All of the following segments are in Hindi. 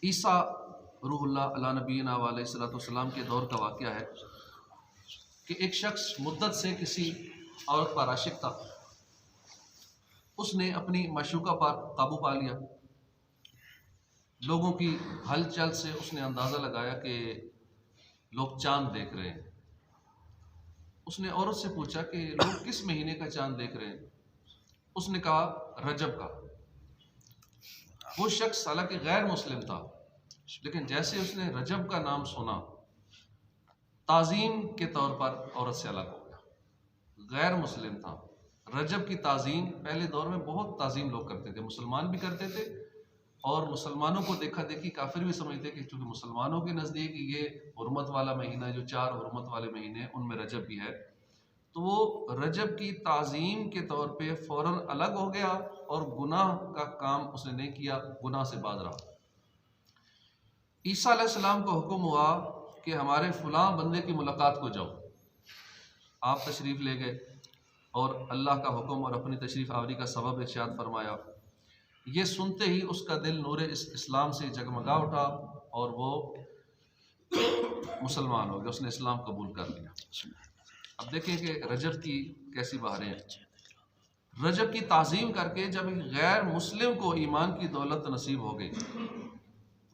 ईसा रूहुल्लाह अला नबीना व अलैहिस्सलाम के दौर का वाक़या है कि एक शख्स मुद्दत से किसी औरत पर आशिक था। उसने अपनी माशूका पर काबू पा लिया। लोगों की हलचल से उसने अंदाज़ा लगाया कि लोग चांद देख रहे हैं। उसने औरत से पूछा कि लोग किस महीने का चांद देख रहे हैं। उसने कहा रजब का। वो शख्स हालांकि गैर मुस्लिम था, लेकिन जैसे उसने रजब का नाम सुना, ताज़ीम के तौर पर औरत से अलग हो गया। गैर मुस्लिम था। रजब की ताज़ीम पहले दौर में बहुत ताज़ीम लोग करते थे, मुसलमान भी करते थे और मुसलमानों को देखा देखी काफिर भी समझते कि चूंकि मुसलमानों के नज़दीक ये हुर्मत वाला महीना, जो 4 हुर्मत वाले महीने उनमें रजब भी है, तो वो रजब की ताज़ीम के तौर पे फ़ौरन अलग हो गया और गुनाह का काम उसने नहीं किया, गुनाह से बाज रहा। ईसा अलैहिस्सलाम को हुक्म हुआ कि हमारे फ़लाँ बंदे की मुलाकात को जाओ। आप तशरीफ़ ले गए और अल्लाह का हुक्म और अपनी तशरीफ़ आवरी का सबब इरशाद फरमाया। ये सुनते ही उसका दिल नूर इस्लाम से जगमगा उठा और वो मुसलमान हो गया, उसने इस्लाम कबूल कर लिया। अब देखिए कि रजब की कैसी बहारें हैं। रजब की ताज़ीम करके जब गैर मुस्लिम को ईमान की दौलत नसीब हो गई,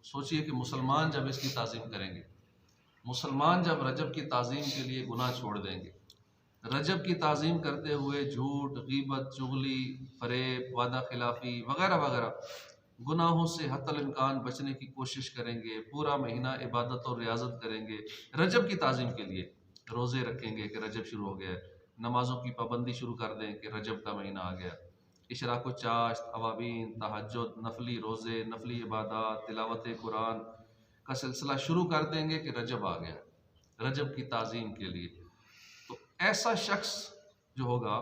सोचिए कि मुसलमान जब इसकी ताज़ीम करेंगे, मुसलमान जब रजब की ताज़ीम के लिए गुनाह छोड़ देंगे, रजब की ताज़ीम करते हुए झूठ, गीबत, चुगली, फरेब, वादा खिलाफ़ी वगैरह वगैरह गुनाहों से हत्तल इम्कान बचने की कोशिश करेंगे, पूरा महीना इबादत और रियाजत करेंगे, रजब की ताज़ीम के लिए रोज़े रखेंगे कि रजब शुरू हो गया है, नमाज़ों की पाबंदी शुरू कर दें कि रजब का महीना आ गया, इशराक व चाश्त, अवाबीन, तहज्जुद, नफली रोज़े, नफली इबादत, तिलावत कुरान का सिलसिला शुरू कर देंगे कि रजब आ गया, रजब की ताज़ीम के लिए। तो ऐसा शख्स जो होगा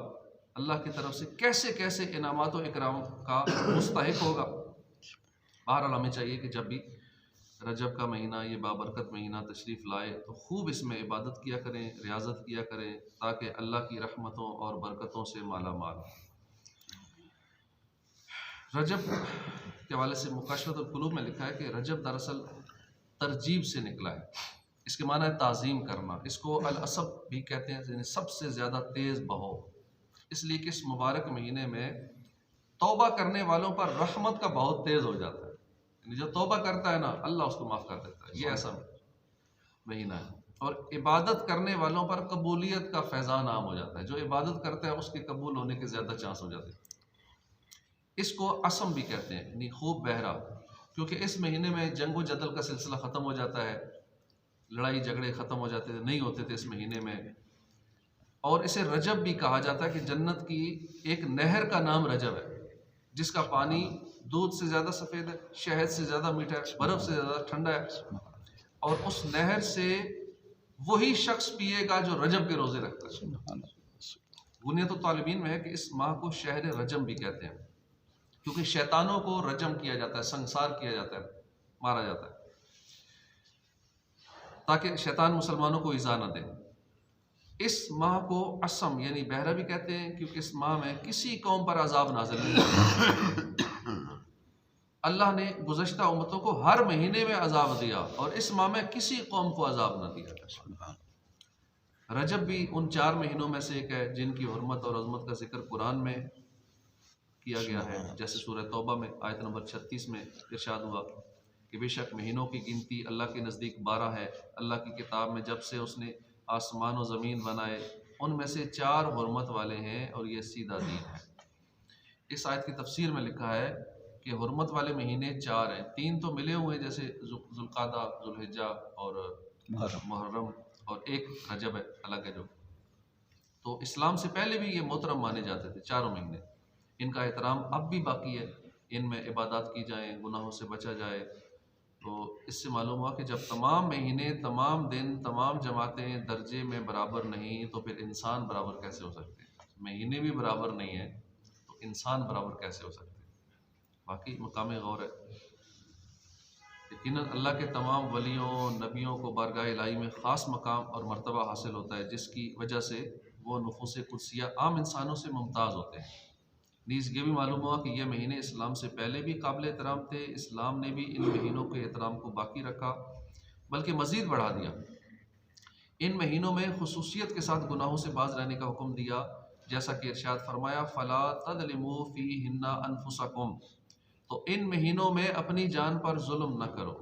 अल्लाह की तरफ से कैसे कैसे इनामात व इकराम का मुस्तहिक होगा। बहरहाल हमें चाहिए कि जब भी रजब का महीना, ये बाबरकत महीना तशरीफ़ लाए, तो खूब इसमें इबादत किया करें, रियाजत किया करें, ताकि अल्लाह की रहमतों और बरकतों से माला माल हो। रजब के हवाले से मुकाशफतुल कुलूब में लिखा है कि रजब दरअसल तरजीब से निकला है। इसके माना है ताज़ीम करना। इसको अल असब भी कहते हैं, यानी सबसे ज़्यादा तेज़ बहो। इसलिए कि इस मुबारक महीने में तौबा करने वालों पर रहमत का बहुत तेज़ हो जाता है। यानी जो तौबा करता है ना, अल्लाह उसको माफ़ कर देता है। ये ऐसा महीना है। और इबादत करने वालों पर कबूलियत का फैज़ान आम हो जाता है। जो इबादत करता है उसके कबूल होने के ज़्यादा चांस हो जाते हैं। इसको असम भी कहते हैं, यानी खूब बहरा, क्योंकि इस महीने में जंग जदल का सिलसिला ख़त्म हो जाता है, लड़ाई झगड़े ख़त्म हो जाते थे, नहीं होते थे इस महीने में। और इसे रजब भी कहा जाता है कि जन्नत की एक नहर का नाम रजब है, जिसका पानी दूध से ज़्यादा सफ़ेद है, शहद से ज़्यादा मीठा है, बर्फ़ से ज़्यादा ठंडा है। और उस नहर से वही शख्स पिएगा जो रजब के रोज़े रखता है। बुनियत तालिबीन में है कि इस माह को शहर रजम भी कहते हैं, क्योंकि शैतानों को रजम किया जाता है, संसार किया जाता है, मारा जाता है, ताकि शैतान मुसलमानों को इज़ा न दे। इस माह को असम यानी बहरा भी कहते हैं, क्योंकि इस माह में किसी कौम पर अजाब नाज़िल नहीं होता। अल्लाह ने गुज़श्ता उम्मतों को हर महीने में अजाब दिया और इस माह में किसी कौम को अजाब न दिया। रजब भी उन 4 महीनों में से एक है जिनकी हुर्मत और अज़मत का जिक्र कुरान में किया गया है। जैसे सूरह तौबा में आयत नंबर 36 में इरशाद हुआ कि बेशक महीनों की गिनती अल्लाह के नज़दीक 12 है। अल्लाह की किताब में जब से उसने आसमान और ज़मीन बनाए, उनमें से 4 हुर्मत वाले हैं और ये सीधा दीन है। इस आयत की तफसीर में लिखा है कि हुर्मत वाले महीने 4 हैं, 3 तो मिले हुए हैं, जैसे ज़ुल्क़ादा, ज़ुल्हिज्जा और मुहर्रम, और एक रजब है अलग है जो। तो इस्लाम से पहले भी ये मोहतरम माने जाते थे 4 महीने। इनका एहतराम अब भी बाकी है, इनमें इबादत की जाए, गुनाहों से बचा जाए। तो इससे मालूम हुआ कि जब तमाम महीने, तमाम दिन, तमाम जमातें दर्जे में बराबर नहीं, तो फिर इंसान बराबर कैसे हो सकते हैं। महीने भी बराबर नहीं है तो इंसान बराबर कैसे हो सकते हैं। बाकी मकाम गौर है। यकीनन अल्लाह के तमाम वलियों, नबियों को बारगाह इलाही में ख़ास मकाम और मर्तबा हासिल होता है, जिसकी वजह से वो नुफूस कुदसिया आम इंसानों से मुमताज़ होते हैं। नीज़ ये भी मालूम हुआ कि ये महीने इस्लाम से पहले भी काबिल एहतराम थे। इस्लाम ने भी इन महीनों के एहतराम को बाकी रखा, बल्कि मज़ीद बढ़ा दिया। इन महीनों में खुसूसियत के साथ गुनाहों से बाज रहने का हुक्म दिया, जैसा कि इरशाद फरमाया, फ़ला तज़लिमू फ़ीहिन्ना अनफुसकुम, तो इन महीनों में अपनी जान पर जुल्म न करो।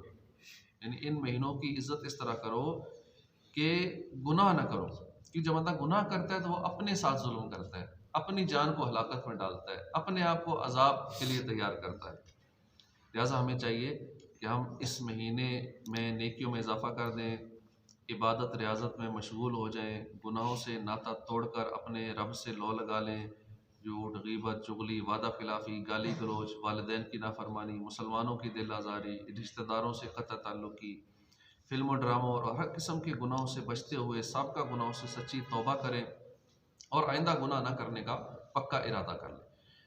यानी इन महीनों की इज़्ज़त इस तरह करो कि गुनाह न करो, कि जब बंदा गुनाह करता है तो वो अपने साथ जुल्म करता है, अपनी जान को हलाकत में डालता है, अपने आप को अजाब के लिए तैयार करता है। लिहाजा हमें चाहिए कि हम इस महीने में नेकियों में इजाफ़ा कर दें, इबादत रियाजत में मशगूल हो जाएं, गुनाहों से नाता तोड़कर अपने रब से लौ लगा लें। झूठ, गीबत, चुगली, वादा खिलाफ़ी, गाली गलौज, वालिदैन की नाफरमानी, मुसलमानों की दिल आज़ारी, रिश्तेदारों से क़त्अ ताल्लुकी, फिल्मों ड्रामों और हर किस्म के गुनाहों से बचते हुए साबिक़ा गुनाहों से सच्ची तौबा करें और आइंदा गुनाह न करने का पक्का इरादा कर लें।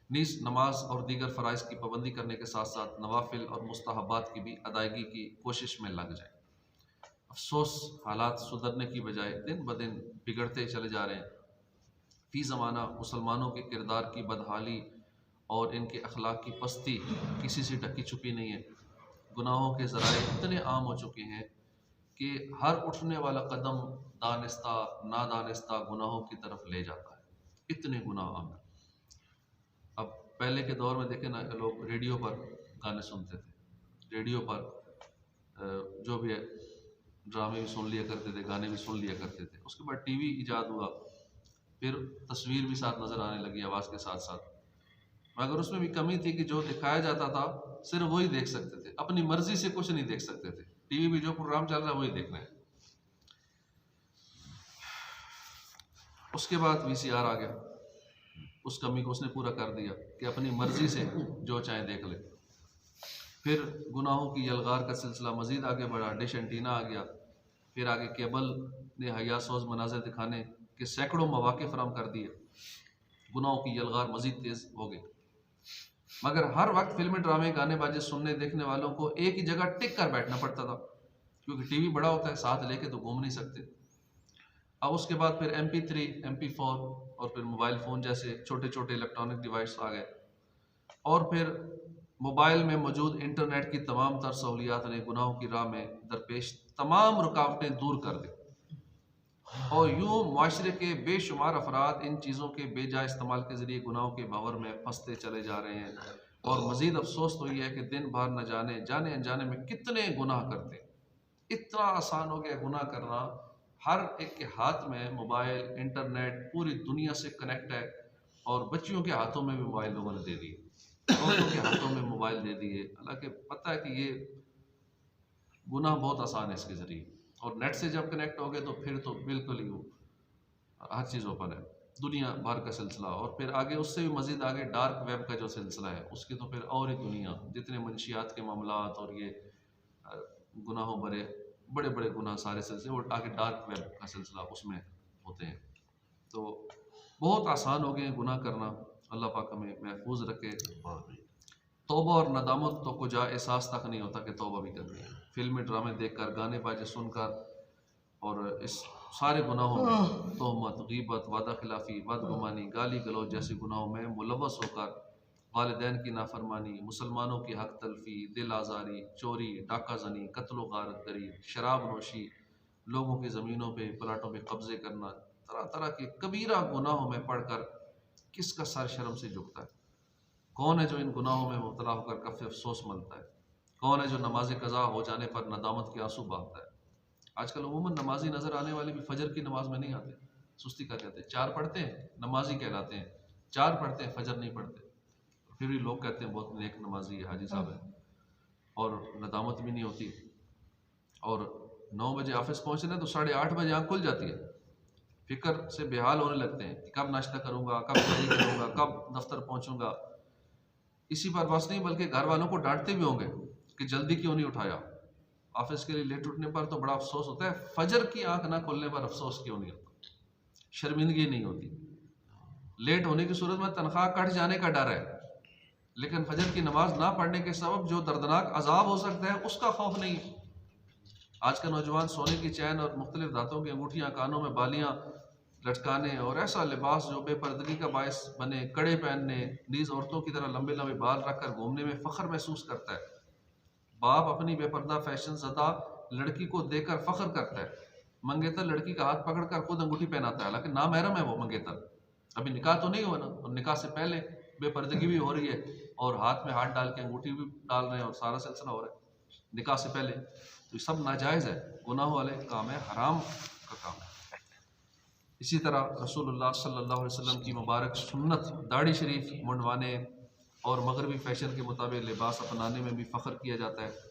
नीस नमाज और दीगर फ़राइज़ की पाबंदी करने के साथ साथ नवाफिल और मुस्तहबात की भी अदायगी की कोशिश में लग जाएं। अफसोस, हालात सुधरने की बजाय दिन ब दिन बिगड़ते चले जा रहे हैं। फ़ी ज़माना मुसलमानों के किरदार की बदहाली और इनके अखलाक की पस्ती किसी से ढकी छुपी नहीं है। गुनाहों के ज़राए इतने आम हो चुके हैं कि हर उठने वाला कदम दानिस्ता नादानिस्ता गुनाहों की तरफ ले जाता है। इतने गुनाह आम हैं। अब पहले के दौर में देखें ना, लोग रेडियो पर गाने सुनते थे, रेडियो पर जो भी है ड्रामे भी सुन लिया करते थे, गाने भी सुन लिया करते थे। उसके बाद टीवी इजाद हुआ, फिर तस्वीर भी साथ नज़र आने लगी आवाज़ के साथ साथ, मगर उसमें भी कमी थी कि जो दिखाया जाता था सिर्फ वही देख सकते थे, अपनी मर्जी से कुछ नहीं देख सकते थे। टीवी में जो प्रोग्राम चल रहा है वही देखना है। उसके बाद वीसीआर आ गया, उस कमी को उसने पूरा कर दिया कि अपनी मर्जी से जो चाहे देख ले। फिर गुनाहों की यलगार का सिलसिला मज़ीद आगे बढ़ा, डिश एंटीना आ गया, फिर आगे केबल ने हयासोज मनाज़र दिखाने के सैकड़ों मौक़े फराहम कर दिए, गुनाहों की यलगार मज़ीद तेज़ हो गई। मगर हर वक्त फिल्में, ड्रामे, गाने बाजे सुनने देखने वालों को एक ही जगह टिक कर बैठना पड़ता था, क्योंकि टीवी बड़ा होता है, साथ लेके तो घूम नहीं सकते। अब उसके बाद फिर MP3, MP4 और फिर मोबाइल फ़ोन जैसे छोटे छोटे इलेक्ट्रॉनिक डिवाइस आ गए, और फिर मोबाइल में मौजूद इंटरनेट की तमाम तर सहूलियात ने गुनाहों की राह में दरपेश तमाम रुकावटें दूर कर दी, और यूँ माशरे के बेशुमार अफराद इन चीज़ों के बेजा इस्तेमाल के ज़रिए गुनाहों के भंवर में फंसते चले जा रहे हैं। और मज़ीद अफसोस तो ये है कि दिन भर न जाने जाने अनजाने में कितने गुनाह करते हैं। इतना आसान हो गया गुनाह करना, हर एक के हाथ में मोबाइल, इंटरनेट, पूरी दुनिया से कनेक्ट है, और बच्चियों के हाथों में भी मोबाइल लोगों ने दे दिए, औरतों के हाथों में मोबाइल दे दिए। हालांकि पता है कि ये गुनाह बहुत आसान है इसके ज़रिए, और नेट से जब कनेक्ट हो गए तो फिर तो बिल्कुल ही वो हर चीज़ ओपन है, दुनिया भर का सिलसिला। और फिर आगे उससे भी मज़ीद आगे डार्क वेब का जो सिलसिला है, उसकी तो फिर और ही दुनिया, जितने मंशियात के मामलात और ये गुनाहों भरे बड़े बड़े गुनाह सारे सिलसिले, और आगे डार्क वेब का सिलसिला उसमें होते हैं। तो बहुत आसान हो गए गुनाह करना। अल्लाह पाक हमें महफूज रखे। तौबा और नदामत तो को जा एहसास तक नहीं होता कि तौबा भी करनी है। फिल्में, ड्रामे देखकर, गाने बाजे सुनकर, और इस सारे गुनाहों में तोहमत, गीबत, वादा खिलाफ़ी, बदगुमानी, गाली गलौज जैसे गुनाहों में मुलव्वस होकर वालिदैन की नाफरमानी, मुसलमानों की हक तलफी, दिल आज़ारी, चोरी, डाका ज़नी, कत्ल गारत गरी, शराब नोशी, लोगों की ज़मीनों पे, प्लाटों पे कब्ज़े करना, तरह तरह के कबीरा गुनाहों में पढ़कर किसका सर शर्म से झुकता है? कौन है जो इन गुनाहों में मुब्तला होकर कफ़ अफसोस मनता है? कौन है जो नमाज कज़ा हो जाने पर नदामत के आंसू बहाता है? आजकल उमूमन नमाजी नज़र आने वाले भी फजर की नमाज में नहीं आते, सुस्ती कर जाते हैं। 4 पढ़ते हैं, नमाजी कहलाते हैं, 4 पढ़ते हैं, फजर नहीं पढ़ते, फिर भी लोग कहते हैं बहुत नेक नमाजी है, हाजी साहब है, और नदामत भी नहीं होती। और 9 बजे ऑफिस पहुँचना तो 8:30 बजे आँख खुल जाती है, फिक्र से बेहाल होने लगते हैं कि कब नाश्ता करूँगा, कब शादी करूँगा, कब दफ्तर पहुँचूँगा। इसी पर बस नहीं, बल्कि घर वालों को डांटते भी होंगे कि जल्दी क्यों नहीं उठाया, ऑफिस के लिए लेट उठने पर तो बड़ा अफसोस होता है, फजर की आंख ना खुलने पर अफसोस क्यों नहीं होता, शर्मिंदगी नहीं होती। लेट होने की सूरत में तनख्वाह कट जाने का डर है, लेकिन फजर की नमाज ना पढ़ने के सबब जो दर्दनाक अजाब हो सकता है उसका खौफ नहीं। आज का नौजवान सोने की चैन और मुख्तलिफ धातों की अंगूठियाँ, कानों में बालियाँ, लटकाने और ऐसा लिबास जो बेपर्दगी का बायस बने, कड़े पहनने, नीज औरतों की तरह लंबे लंबे बाल रखकर घूमने में फ़ख्र महसूस करता है। बाप अपनी बेपर्दा फैशन ज़दा लड़की को देकर फ़ख्र करता है। मंगेतर लड़की का हाथ पकड़कर खुद अंगूठी पहनाता है, हालांकि नामहरम है वो मंगेतर, अभी निकाह तो नहीं हुआ ना, और निकाह से पहले बेपर्दगी भी हो रही है और हाथ में हाथ डाल के अंगूठी भी डाल रहे हैं और सारा सिलसिला हो रहा है निकाह से पहले। तो ये सब नाजायज़ है, गुनाह वाले काम है, हराम का काम है। इसी तरह रसूलुल्लाह सल्लल्लाहु अलैहि वसल्लम की मुबारक सुन्नत दाढ़ी शरीफ मुंडवाने और मगरबी फैशन के मुताबिक लिबास अपनाने में भी फ़ख्र किया जाता है।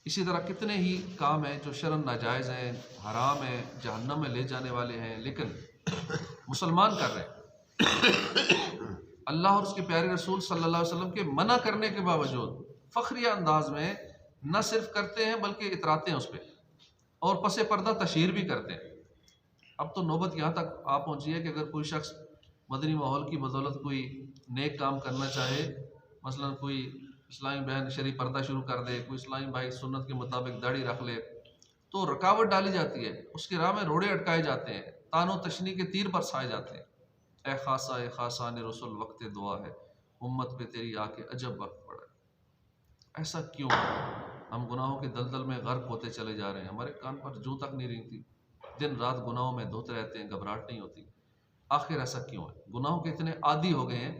इसी तरह कितने ही काम हैं जो शरन नाजायज़ हैं, हराम हैं, जहन्नम में ले जाने वाले हैं, लेकिन मुसलमान कर रहे हैं। अल्लाह और उसके प्यारे रसूल सल्लल्लाहु अलैहि वसल्लम के मना करने के बावजूद फ़ख्रिया अंदाज में न सिर्फ करते हैं बल्कि इतराते हैं उस पर और पसे पर्दा तशहीर भी करते हैं। अब तो नौबत यहाँ तक आ पहुँची है कि अगर कोई शख्स मदनी माहौल की बदौलत कोई नेक काम करना चाहे, मसलन कोई इस्लामी बहन शरी पर्दा शुरू कर दे, कोई इस्लामी भाई सुन्नत के मुताबिक दाढ़ी रख ले, तो रुकावट डाली जाती है, उसकी राह में रोड़े अटकाए जाते हैं, तानो तशनी के तीर बरसाए जाते हैं। ए खासा ने रसूल वक्त दुआ है, उम्मत पे तेरी आके अजब वक्त पड़ा है। ऐसा क्यों? हम गुनाहों के दलदल में गर्क होते चले जा रहे हैं, हमारे कान पर जूं तक नहीं रेंगती, दिन रात गुनाहों में धोते रहते हैं, घबराहट नहीं होती। आखिर ऐसा क्यों है? गुनाहों के इतने आदी हो गए हैं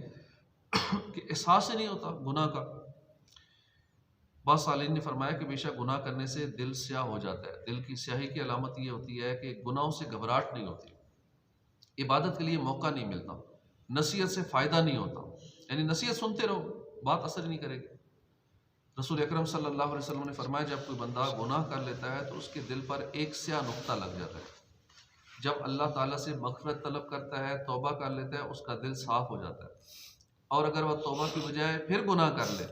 कि एहसास ही नहीं होता गुनाह का। बाद सालिन ने फरमाया कि बेशक गुनाह करने से दिल स्याह हो जाता है। दिल की स्याही की अलामत यह होती है कि गुनाहों से घबराहट नहीं होती, इबादत के लिए मौका नहीं मिलता, नसीहत से फ़ायदा नहीं होता, यानी नसीहत सुनते रहो, बात असर नहीं करेगी। रसूल अकरम सल्लल्लाहु अलैहि वसल्लम ने फरमाया जब कोई बंदा गुनाह कर लेता है तो उसके दिल पर एक स्याह नुक्ता लग जाता है। जब अल्लाह ताला से मग़फ़िरत तलब करता है, तौबा कर लेता है, उसका दिल साफ़ हो जाता है। और अगर वह तौबा की बजाय फिर गुनाह कर ले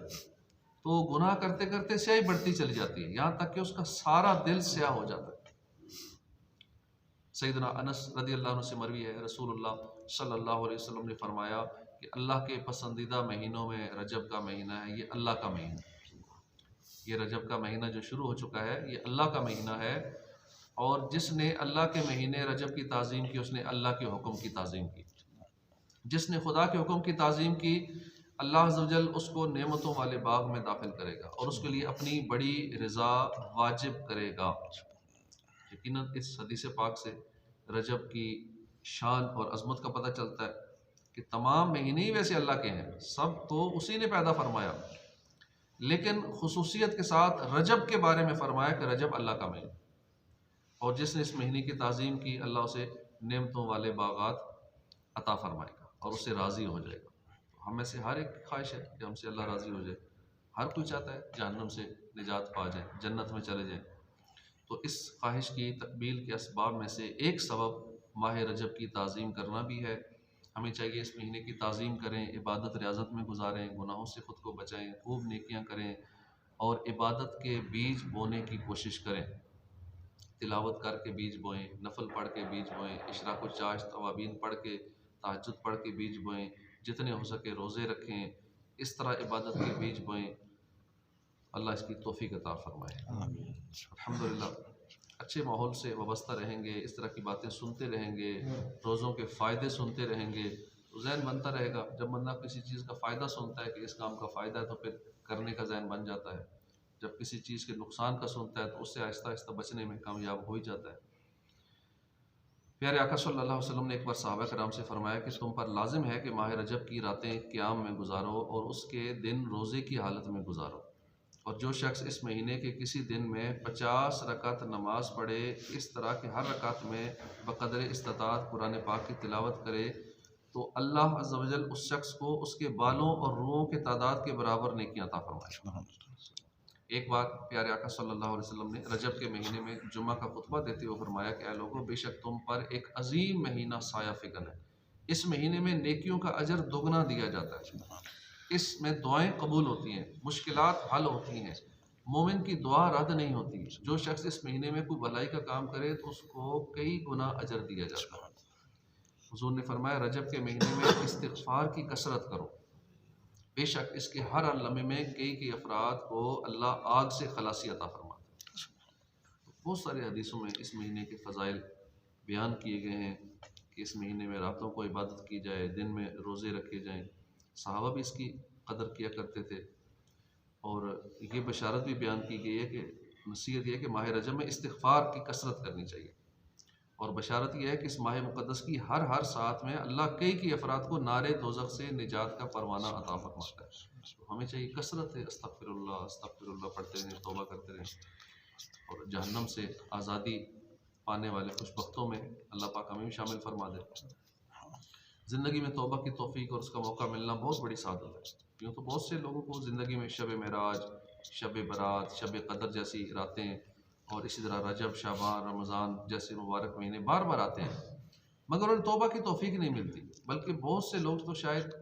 तो गुनाह करते करते स्याही बढ़ती चली जाती है, यहाँ तक कि उसका सारा दिल स्याह हो जाता है। सैयदना अनस रज़ी अल्लाह अन्हु से मरवी है, रसूलुल्लाह सल्लल्लाहु अलैहि वसल्लम ने फरमाया कि अल्लाह के पसंदीदा महीनों में रजब का महीना है, ये अल्लाह का महीना, ये रजब का महीना जो शुरू हो चुका है ये अल्लाह का महीना है। और जिसने अल्लाह के महीने रजब की ताज़ीम की उसने अल्लाह के हुक्म की ताज़ीम की, जिसने खुदा के हुक्म की ताज़ीम की अल्लाह अज़्ज़ व जल उसको नेमतों वाले बाग में दाखिल करेगा और उसके लिए अपनी बड़ी रज़ा वाजिब करेगा। यकीनन इस हदीस पाक से रजब की शान और अज़मत का पता चलता है कि तमाम महीने ही वैसे अल्लाह के हैं, सब तो उसी ने पैदा फरमाया, लेकिन खुसूसियत के साथ रजब के बारे में फरमाया कि रजब अल्लाह का महीना, और जिसने इस महीने की ताज़ीम की अल्लाह उसे नेमतों वाले बागात अता फरमाएगा और उससे राज़ी हो जाएगा। तो हम में से हर एक की ख्वाहिश है कि हमसे अल्लाह राज़ी हो जाए, हर कोई चाहता है जहन्नम से निजात पा जाए, जन्नत में चले जाएँ। तो इस ख्वाहिश की तकमील के असबाब में से एक सबब माह रजब की ताज़ीम करना भी है। हमें चाहिए इस महीने की ताज़ीम करें, इबादत रियाज़त में गुजारें, गुनाहों से ख़ुद को बचाएं, खूब नेकियां करें और इबादत के बीज बोने की कोशिश करें। तिलावत करके बीज बोएं, नफल पढ़ के बीज बोएं, इशराक़ व चाश तवाबीन पढ़ के, तहज्जुद पढ़ के बीज बोएं, जितने हो सके रोज़े रखें, इस तरह इबादत के बीज बोएं। अल्लाह इसकी तौफ़ीक़ अता फ़रमाए। अल्हम्दुलिल्लाह अच्छे माहौल से वाबस्ता रहेंगे, इस तरह की बातें सुनते रहेंगे, रोज़ों के फ़ायदे सुनते रहेंगे तो जहन बनता रहेगा। जब बंदा किसी चीज़ का फ़ायदा सुनता है कि इस काम का फ़ायदा है तो फिर करने का जहन बन जाता है। जब किसी चीज़ के नुकसान का सुनता है तो उससे आहिस्ता आहिस्ता बचने में कामयाब हो ही जाता है। प्यारे आका सल्लल्लाहु अलैहि वसल्लम ने एक बार सहाबा कराम से फरमाया कि तुम पर लाजिम है कि माह रजब की रातें क़याम में गुजारो और उसके दिन रोज़े की हालत में गुजारो, और जो शख्स इस महीने के किसी दिन में 50 रकात नमाज पढ़े, इस तरह के हर रकात में बक़दर इस्तिताअत कुरान पाक की तिलावत करे तो अल्लाह अज़्ज़ व जल उस शख्स को उसके बालों और रूहों के तादाद के बराबर नेकियां अता फरमाएगा। एक बार प्यारे आका सल्लल्लाहु अलैहि वसल्लम ने रजब के महीने में जुम्मा का खुतबा देते हुए फरमाया कि ऐ लोगों, बेशक तुम पर एक अजीम महीना साया फ़िगन है। इस महीने में नेकियों का अजर दोगुना दिया जाता है, इसमें दुआएं कबूल होती हैं, मुश्किलात हल होती हैं, मोमिन की दुआ रद्द नहीं होती। जो शख्स इस महीने में कोई भलाई का काम करे तो उसको कई गुना अजर दिया जाता है। हुज़ूर ने फरमाया रजब के महीने में इस्तिग़फ़ार की कसरत करो, बेशक इसके हर लम्हे में कई अफराद को अल्लाह आग से खलासी अता फरमाता है। तो बहुत सारे हदीसों में इस महीने के फ़ज़ाइल बयान किए गए हैं कि इस महीने में रातों को इबादत की जाए, दिन में रोज़े रखे जाएँ। सहाबा भी इसकी कदर किया करते थे। और ये बशारत भी बयान की गई है कि नसीहत यह है कि माह रजब में इस्तिग़फ़ार की कसरत करनी चाहिए। और बशारत यह है कि इस माह मुक़द्दस की हर साथ में अल्लाह कई अफ़राद को नारे दोज़ख से निजात का परवाना अता फ़रमाता है। तो हमें चाहिए कसरत है अस्तग़फ़िरुल्लाह अस्तग़फ़िरुल्लाह पढ़ते रहें, तौबा करते रहें और जहन्नम से आज़ादी पाने वाले खुशबख्तों में अल्लाह पाक हमें भी शामिल फरमा दे। ज़िंदगी में तौबा की तौफ़ीक और उसका मौका मिलना बहुत बड़ी सादत है। यूँ तो बहुत से लोगों को ज़िंदगी में शब मेराज, शब बारात, शब कदर जैसी रातें और इसी तरह रजब, शाबान, रमज़ान जैसे मुबारक महीने बार बार आते हैं, मगर उन्हें तौबा की तौफ़ीक नहीं मिलती। बल्कि बहुत से लोग तो शायद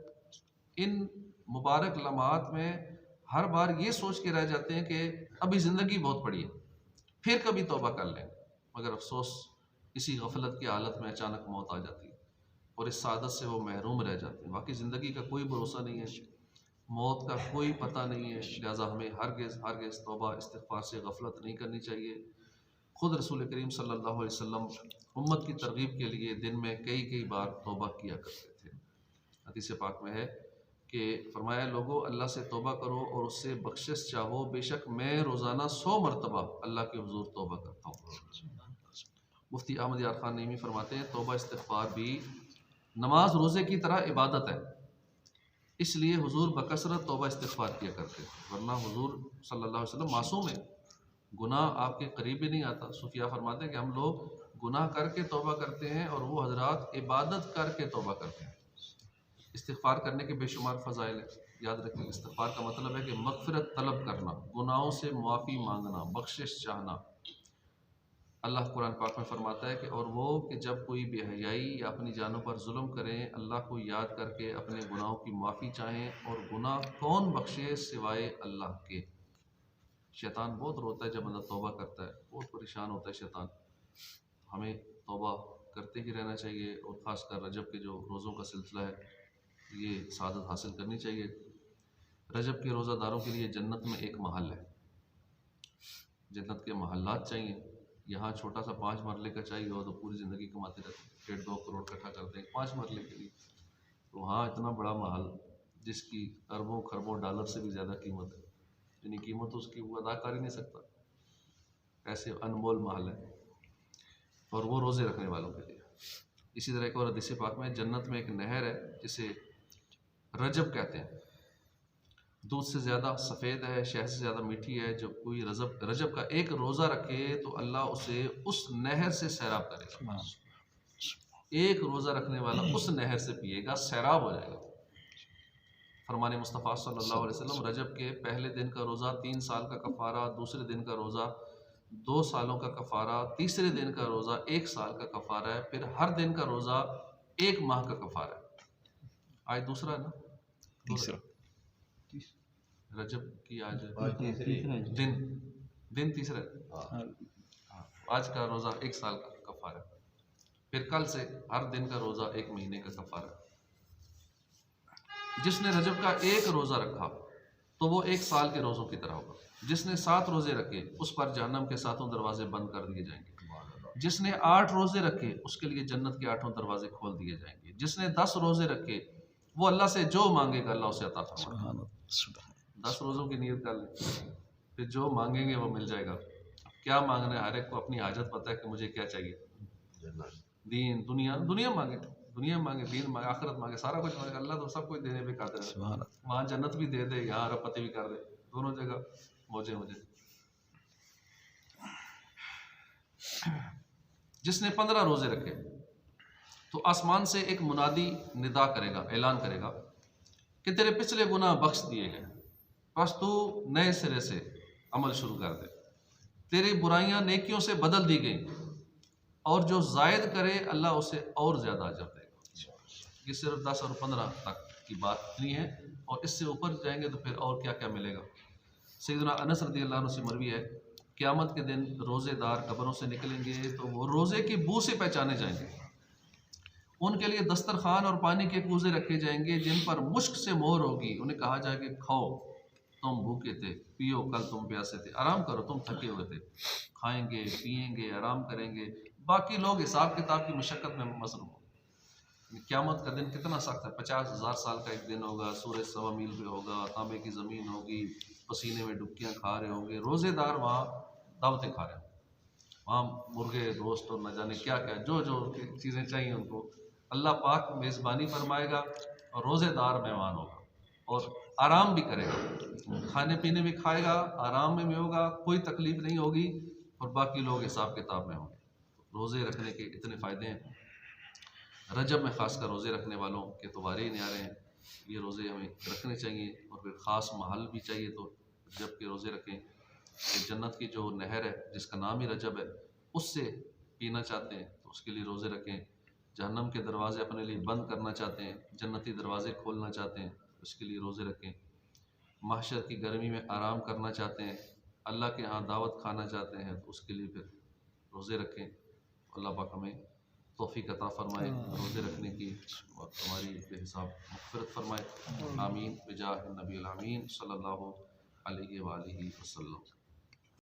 इन मुबारक लम्हात में हर बार ये सोच के रह जाते हैं कि अभी ज़िंदगी बहुत पड़ी है, फिर कभी तौबा कर लें। मगर अफसोस इसी गफलत की हालत में अचानक मौत आ जाती है और इस सादत से वो महरूम रह जाते हैं। बाकी ज़िंदगी का कोई भरोसा नहीं है, मौत का कोई पता नहीं है। लिहाजा हमें हरगिज़ तौबा इस्तिग़फ़ार से गफलत नहीं करनी चाहिए। ख़ुद रसूल करीम सल्लल्लाहु अलैहि वसल्लम उम्मत की तरगीब के लिए दिन में कई बार तौबा किया करते थे। हदीस पाक में है कि फरमाया, लोगो अल्लाह से तौबा करो और उससे बख्शिश चाहो, बेशक मैं रोज़ाना 100 मरतबा अल्लाह के हुज़ूर तौबा करता हूँ। मुफ्ती अहमद यार खान नईमी फरमाते हैं, तौबा इस्तिग़फ़ार भी नमाज रोज़े की तरह इबादत है, इसलिए हुजूर बकसरत तौबा इस्तिग़फ़ार किया करते थे। वरना हुजूर सल्लल्लाहु अलैहि वसल्लम मासूम है, गुनाह आपके करीब भी नहीं आता। सूफिया फरमाते हैं कि हम लोग गुनाह करके तौबा करते हैं और वो हजरात इबादत करके तौबा करते हैं। इस्तिग़फ़ार करने के बेशुमार फ़ज़ाइल हैं। याद रखिए, इस्तिग़फ़ार का मतलब है कि मग़फ़िरत तलब करना, गुनाहों से मुआफ़ी मांगना, बख्शिश चाहना। अल्लाह कुरान पाक में फरमाता है कि और वो कि जब कोई बेहयाई या अपनी जानों पर जुल्म करें, अल्लाह को याद करके अपने गुनाहों की माफ़ी चाहें, और गुनाह कौन बख्शे सिवाय अल्लाह के। शैतान बहुत रोता है जब बंदा तौबा करता है, बहुत परेशान होता है शैतान। हमें तौबा करते ही रहना चाहिए और ख़ासकर रजब के जो रोज़ों का सिलसिला है, ये सादत हासिल करनी चाहिए। रजब के रोज़ादारों के लिए जन्नत में एक महल है। जन्नत के महल्लात चाहिए। यहाँ छोटा सा 5 मरले का चाहिए हो तो पूरी ज़िंदगी कमाते रहते हैं, 1.5-2 करोड़ इकट्ठा करते हैं 5 मरले के लिए। तो वहाँ इतना बड़ा महल जिसकी अरबों खरबों डॉलर से भी ज़्यादा कीमत है, यानी कीमत उसकी वो अदा कर ही नहीं सकता, ऐसे अनमोल महल है, और वो रोज़े रखने वालों के लिए। इसी तरह एक और हदीस पाक में, जन्नत में एक नहर है जिसे रजब कहते हैं, दूध से ज़्यादा सफ़ेद है, शहद से ज़्यादा मीठी है। जब कोई रजब का एक रोज़ा रखे तो अल्लाह उसे उस नहर से सैराब करेगा। एक रोज़ा रखने वाला उस नहर से पिएगा, सैराब हो जाएगा। फरमाने मुस्तफ़ा सल्लल्लाहु अलैहि वसल्लम, रजब के पहले दिन का रोज़ा 3 साल का कफ़ारा, दूसरे दिन का रोज़ा 2 सालों का कफ़ारा, तीसरे दिन का रोज़ा 1 साल का कफ़ारा है, फिर हर दिन का रोज़ा 1 माह का कफ़ारा है। आज दूसरा है ना, तीसरा रजब की आज दिन तीसरा, आज का रोज़ा 1 साल का कफ़ारा, फिर कल से हर दिन का रोज़ा 1 महीने का कफ़ारा। जिसने रजब का 1 रोज़ा रखा तो वो 1 साल के रोज़ों की तरह होगा। जिसने 7 रोज़े रखे उस पर जहन्नम के 7 दरवाजे बंद कर दिए जाएंगे। जिसने 8 रोज़े रखे उसके लिए जन्नत के 8 दरवाजे खोल दिए जाएंगे। जिसने 10 रोज़े रखे वो अल्लाह से जो मांगेगा अल्लाह उसे अता फरमाएगा। 10 रोज़ों की नीयत कर लें, फिर जो मांगेंगे वो मिल जाएगा। क्या मांगना है, हर एक को अपनी हाजत पता है कि मुझे क्या चाहिए। दीन दुनिया मांगे, दीन मांगे, आखिरत मांगे, सारा कुछ मांगे, अल्लाह तो सब कुछ देने पे कादिर है। वहाँ जन्नत भी दे दे, यहाँ अरबपति भी कर दे, दोनों जगह मौजे। जिसने 15 रोज़े रखे तो आसमान से एक मुनादी निदा करेगा, ऐलान करेगा कि तेरे पिछले गुनाह बख्श दिए गए, बस तू नए सिरे से अमल शुरू कर दे। तेरी बुराइयां नेकियों से बदल दी गई, और जो जायद करे अल्लाह उसे और ज़्यादा अजर देगा। ये सिर्फ 10 और 15 तक की बात नहीं है, और इससे ऊपर जाएंगे तो फिर और क्या क्या मिलेगा। सैयदना अनस रज़ियल्लाहु अन्हु से मरवी है, क़यामत के दिन रोज़ेदार कब्रों से निकलेंगे तो वो रोज़े की बू से पहचाने जाएंगे। उनके लिए दस्तरखान और पानी के कूज़े रखे जाएंगे जिन पर मुश्क से मोहर होगी। उन्हें कहा जाएगा खाओ, तुम भूखे थे, पियो कल तुम प्यासे थे, आराम करो तुम थके हुए थे, खाएंगे पिएंगे आराम करेंगे, बाकी लोग हिसाब किताब की मशक्क़त में मसरूफ़ हों। क़यामत का दिन कितना सख्त है, 50,000 साल का एक दिन होगा, सूरज 1.25 मील पे होगा, तांबे की ज़मीन होगी, पसीने में डुबकियाँ खा रहे होंगे, रोज़ेदार वहाँ दावतें खा रहे होंगे, वहाँ मुर्गे रोस्ट और न जाने क्या क्या जो जो चीज़ें चाहिए उनको अल्लाह पाक मेज़बानी फरमाएगा और रोज़ेदार मेहमान होगा और आराम भी करेगा, खाने पीने भी खाएगा, आराम में भी होगा, कोई तकलीफ़ नहीं होगी और बाकी लोग हिसाब किताब में होंगे। रोज़े रखने के इतने फ़ायदे हैं, रजब में ख़ासकर रोज़े रखने वालों के तो वारे ही न्यारे हैं। ये रोज़े हमें रखने चाहिए और फिर ख़ास महल भी चाहिए, तो रजब के रोज़े रखें। कि जन्नत की जो नहर है जिसका नाम ही रजब है उससे पीना चाहते हैं तो उसके लिए रोज़े रखें। जहन्नम के दरवाज़े अपने लिए बंद करना चाहते हैं, जन्नती दरवाज़े खोलना चाहते हैं, उसके लिए रोज़े रखें। महशर की गर्मी में आराम करना चाहते हैं, अल्लाह के यहाँ दावत खाना चाहते हैं तो उसके लिए फिर रोज़े रखें। अल्लाह पाक हमें तौफ़ीक़ अता फ़रमाए रोज़े रखने की और हमारी बेहिसाब मग़फ़िरत फ़रमाए। आमीन बिजाह नबी अमीन सल्लल्लाहु अलैहि वसल्लम।